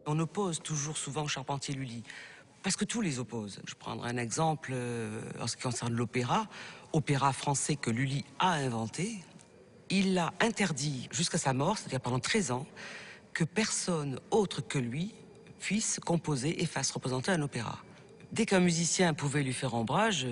On oppose toujours souvent Charpentier-Lully, parce que tous les opposent. Je prendrai un exemple en ce qui concerne l'opéra, opéra français que Lully a inventé. Il l'a interdit jusqu'à sa mort, c'est-à-dire pendant 13 ans, que personne autre que lui puisse composer et fasse représenter un opéra. Dès qu'un musicien pouvait lui faire ombrage,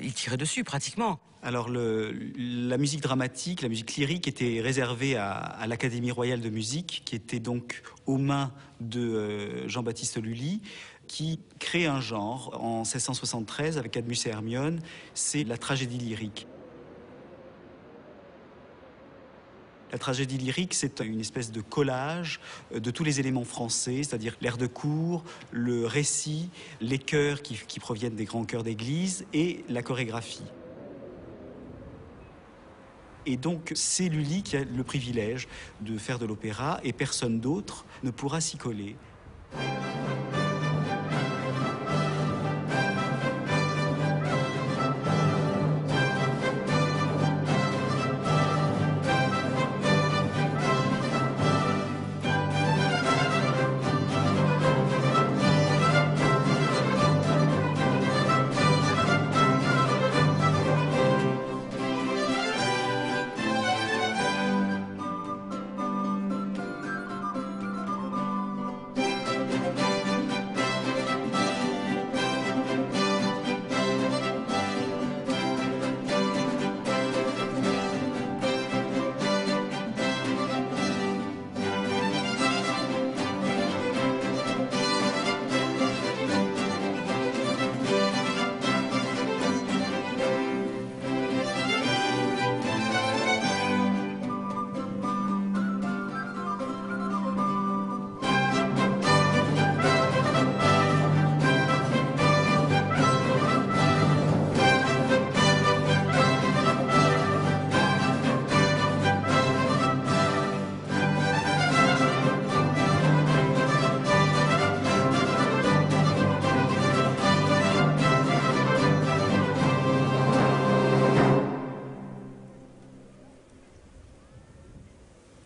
il tirait dessus pratiquement. Alors la musique dramatique, la musique lyrique était réservée à l'Académie royale de musique, qui était donc aux mains de Jean-Baptiste Lully, qui crée un genre en 1673 avec Cadmus et Hermione, c'est la tragédie lyrique. La tragédie lyrique, c'est une espèce de collage de tous les éléments français, c'est-à-dire l'air de cour, le récit, les chœurs qui proviennent des grands chœurs d'église et la chorégraphie. Et donc, c'est Lully qui a le privilège de faire de l'opéra et personne d'autre ne pourra s'y coller.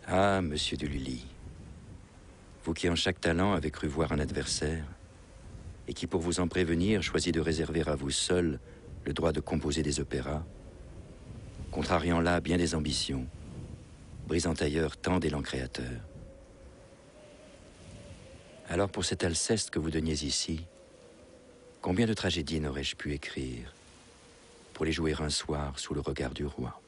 Ah, monsieur de Lully, vous qui en chaque talent avez cru voir un adversaire, et qui, pour vous en prévenir, choisit de réserver à vous seul le droit de composer des opéras, contrariant là bien des ambitions, brisant ailleurs tant d'élan créateurs. Alors pour cet Alceste que vous donniez ici, combien de tragédies n'aurais-je pu écrire pour les jouer un soir sous le regard du roi?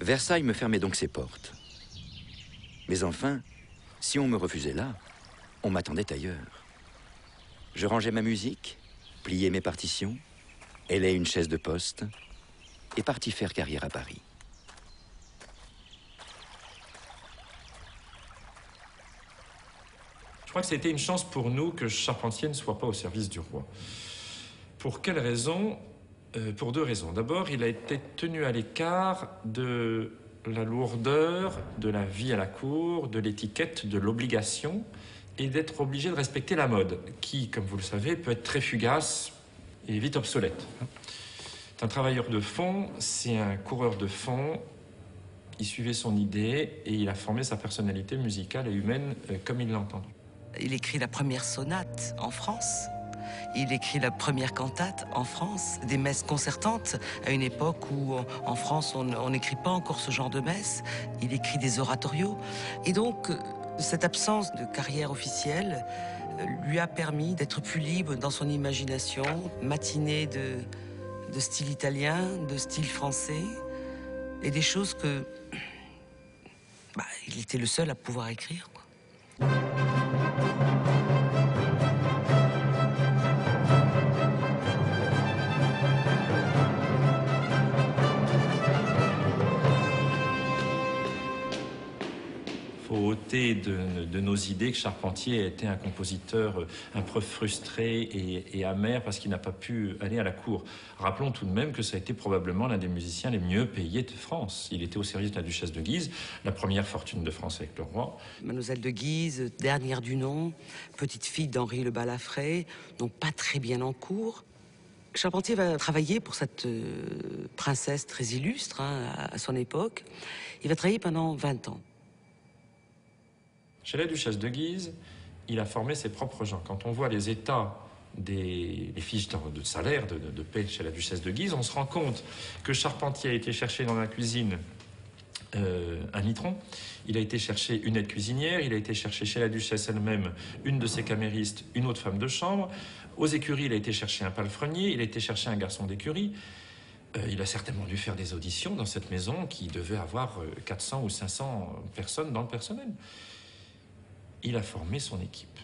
Versailles me fermait donc ses portes. Mais enfin, si on me refusait là, on m'attendait ailleurs. Je rangeais ma musique, pliais mes partitions, hélais une chaise de poste et partis faire carrière à Paris. crois que c'était une chance pour nous que Charpentier ne soit pas au service du roi. Pour quelle raison? Pour deux raisons. D'abord, il a été tenu à l'écart de la lourdeur de la vie à la cour, de l'étiquette, de l'obligation, et d'être obligé de respecter la mode, qui, comme vous le savez, peut être très fugace et vite obsolète. C'est un travailleur de fond, c'est un coureur de fond. Il suivait son idée et il a formé sa personnalité musicale et humaine comme il l'a entendu. Il écrit la première sonate en France. Il écrit la première cantate en France, des messes concertantes, à une époque où en France on n'écrit pas encore ce genre de messes. Il écrit des oratorios. Et donc, cette absence de carrière officielle lui a permis d'être plus libre dans son imagination, matinée de style italien, de style français, et des choses que... il était le seul à pouvoir écrire, quoi. Faut ôter de nos idées que Charpentier était un compositeur un peu frustré et amer parce qu'il n'a pas pu aller à la cour. Rappelons tout de même que ça a été probablement l'un des musiciens les mieux payés de France. Il était au service de la duchesse de Guise, la première fortune de France avec le roi. Mademoiselle de Guise, dernière du nom, petite fille d'Henri le Balafré, donc pas très bien en cour. Charpentier va travailler pour cette princesse très illustre à son époque. Il va travailler pendant 20 ans. Chez la duchesse de Guise, il a formé ses propres gens. Quand on voit les états des fiches de salaire, de paie chez la duchesse de Guise, on se rend compte que Charpentier a été chercher dans la cuisine un mitron, il a été chercher une aide cuisinière, il a été chercher chez la duchesse elle-même une de ses caméristes, une autre femme de chambre. Aux écuries, il a été chercher un palefrenier, il a été chercher un garçon d'écurie. Il a certainement dû faire des auditions dans cette maison qui devait avoir 400 ou 500 personnes dans le personnel. Il a formé son équipe.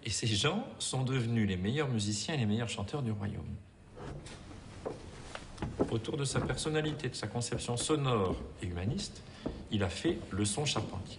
Et ces gens sont devenus les meilleurs musiciens et les meilleurs chanteurs du royaume. Autour de sa personnalité, de sa conception sonore et humaniste, il a fait le son Charpentier.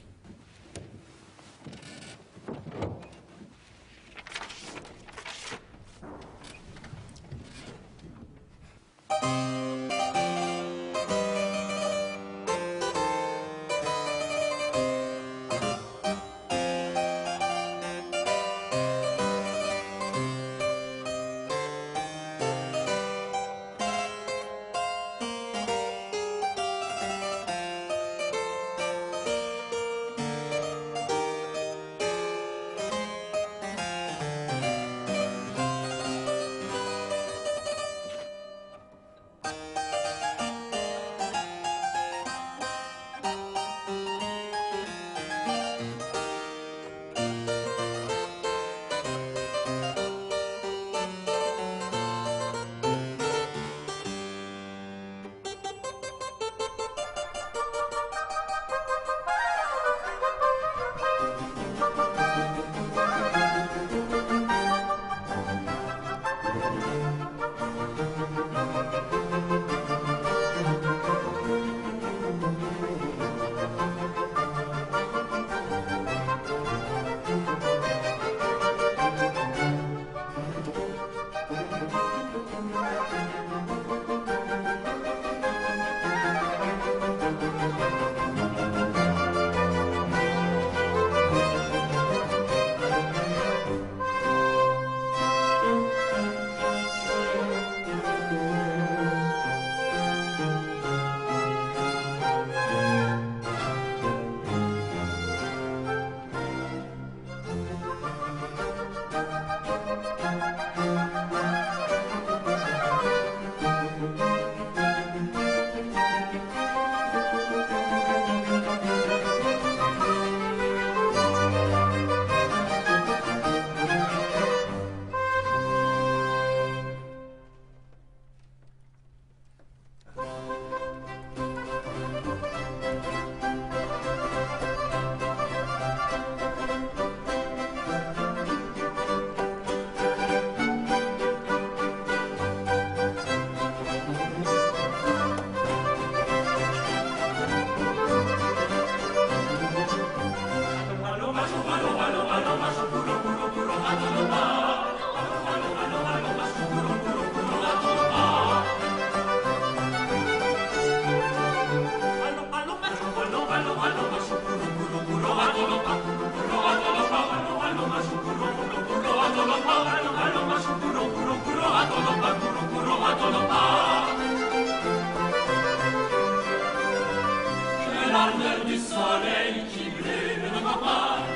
L'ardeur du soleil qui brûle nos campagnes,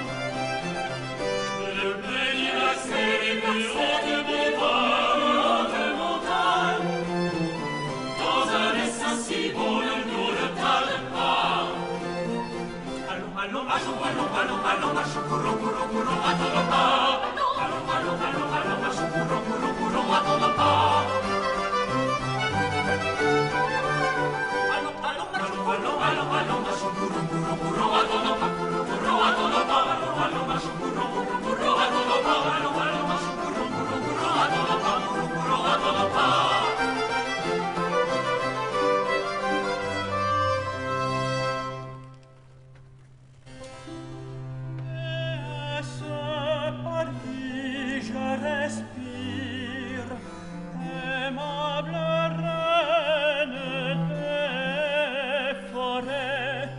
le bénirac les plus hautes montagnes, dans un dessin si beau ne nous retarde pas. Allons, allons, allons, allons, allons, allons, marchons, courons, courons, courons, attendons pas. Allons, allons, allons, allons, marchons, courons, courons, courons, attendons pas. Allons, marchons, courons, courons, courons, attendons pas, courons, attendons pas, allons, marchons, courons, courons, courons, attendons pas, allons, marchons, courons, courons, courons, attendons pas, courons, attendons pas. Par qui je respire, aimable reine des forêts,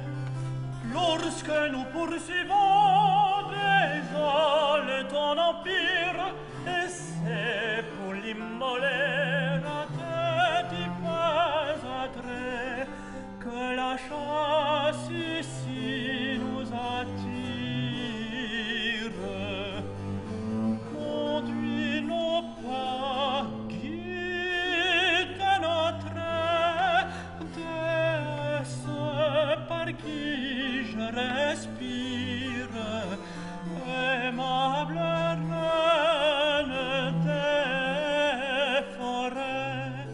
lorsque nous poursuivons désole ton empire, et c'est pour l'immoler à tes pas attrait que la chasse ici nous attire. Conduis nos pas, guide notre déesse par qui je respire, aimable reine des forêts.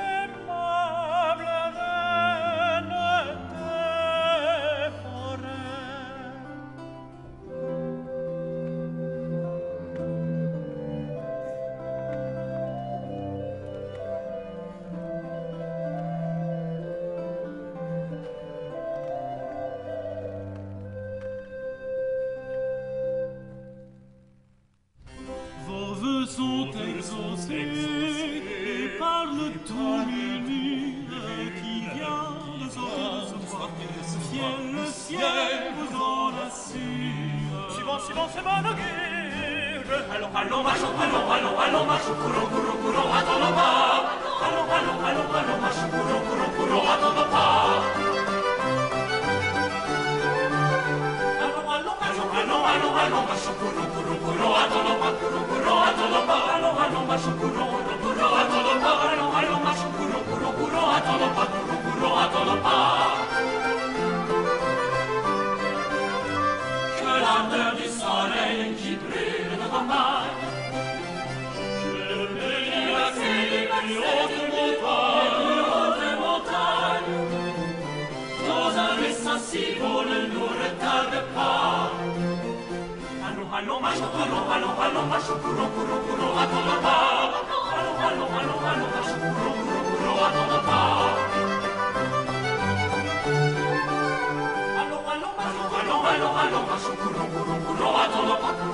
Aimable reine des forêts. Vos vœux sont exaucés et par le tout lumineux qui vient de s'apercevoir, le ciel vous en assure. Suivons, suivons ce bon augure. Allons, allons, marchons, allons, allons, allons, marchons, courons, courons, courons, attendons pas. Allons, allons, allons, allons, marchons, courons, courons, courons, attendons pas. Allons, allons, allons, marchons, courons, courons, courons, attendons pas, courons, courons, attendons pas. Allons, allons, marchons, courons, courons, courons, attendons pas. Allons, allons, marchons, courons, courons, courons, attendons pas, courons, courons, attendons pas. Que l'ardeur du soleil qui brûle nos campagnes, que le bénirac les plus hautes montagnes, dans un dessin si beau ne nous retarde pas. Allons, allons, marchons, allons, allons, allons, marchons, courons, courons, courons, attendons pas. Allons, allons, allons, allons, marchons, courons, courons, courons, attendons pas. Allons, allons, allons, allons, allons, marchons, courons, courons, courons, attendons pas.